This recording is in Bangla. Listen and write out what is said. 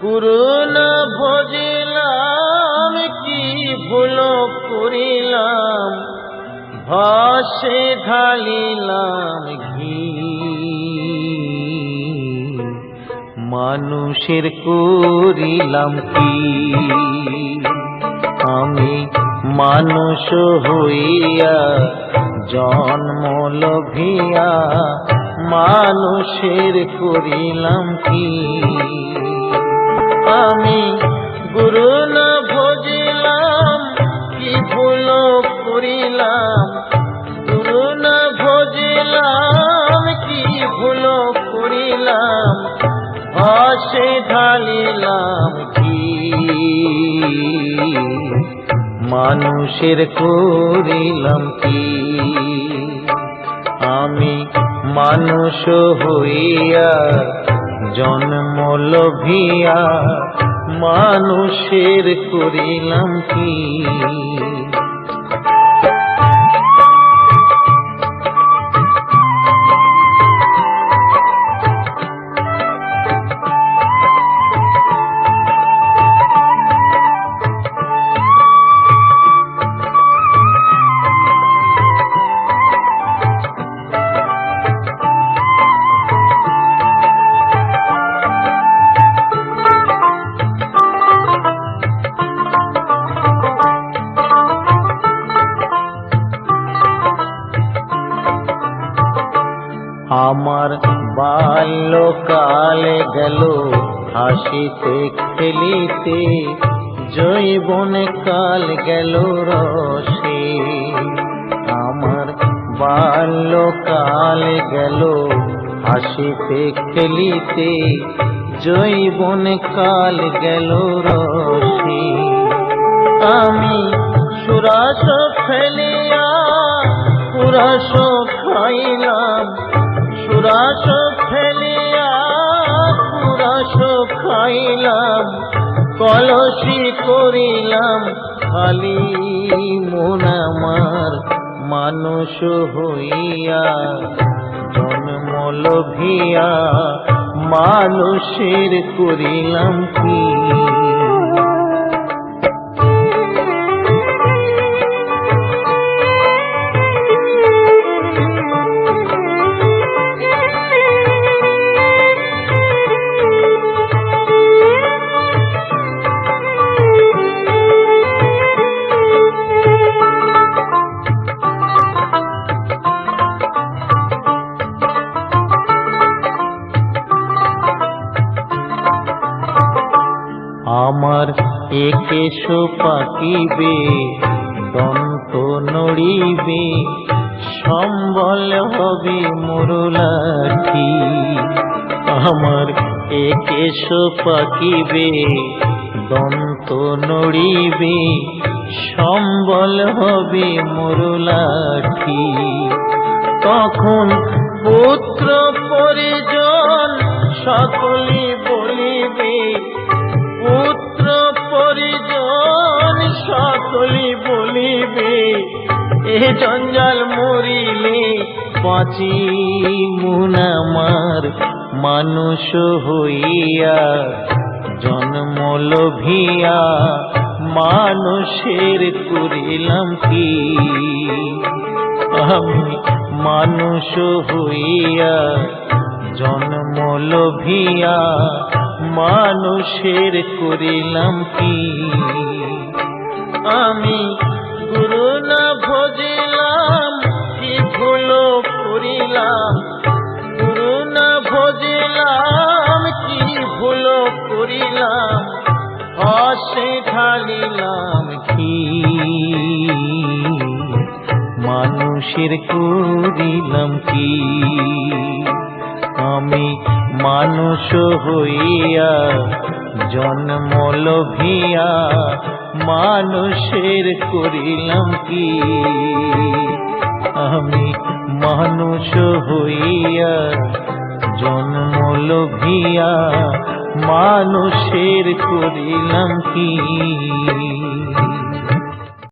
গুরু না ভজিলাম কি ভুল করিলাম, ভাসে ঢালিলাম ঘি। মানুষের করিলাম কি আমি, মানুষ হইয়া জন্ম লভিয়া মানুষের করিলাম কি আমি। গুরু না ভজিলাম কি ভুল করিলাম, গুরু না ভজিলাম কি ভুল করিলাম, ভাসে ঢালিলাম কি। মানুষের করিলাম কি আমি, মানুষ হইয়া জন্ম লভিয়া মানুষের করিলাম কি। আমার বাল্যকাল গেল হাসিতে খেলিতে, যৌবন কাল গেল রসে। আমার বাল্যকাল গেল হাসিতে খেলিতে, যৌবন কাল গেল রসে। আমি সুরাস ফেলিয়া পুরাস খাইলাম, সুরাস ফেলিয়া পুরাস খাইলাম, কলসি করিলাম খালি মন আমার। মানুষ হইয়া জন্ম লভিয়া মানুষের করিলাম কি। আমার একেশ পাকিবে দন্ত নড়িবে, সম্বল হবে মোর লাঠি। আমার একেশ পাকিবে দন্ত নড়িবে, সম্বল হবে মোর লাঠি। তখন পুত্র পরিজন সকলে বলিবে, পুত্র পরিজন সকলে বলিবে, এ জঞ্জাল মরিলে বাঁচি মন আমার। মানুষ হইয়া জন্ম লভিয়া মানুষের করিলাম কি আমি। মানুষ হইয়া জন্ম লভিয়া মানুষের করিলাম কি আমি। গুরু না ভজিলাম কি ভুল করিলাম, গুরু না ভজিলাম কি ভুল করিলাম, ভাসে ঢালিলাম কি। মানুষের করিলাম কি আমি। মানুষ হইয়া জন্ম লভিয়া মানুষের করিলাম কি আমি। মানুষ হইয়া জন্ম লভিয়া মানুষের করিলাম কি।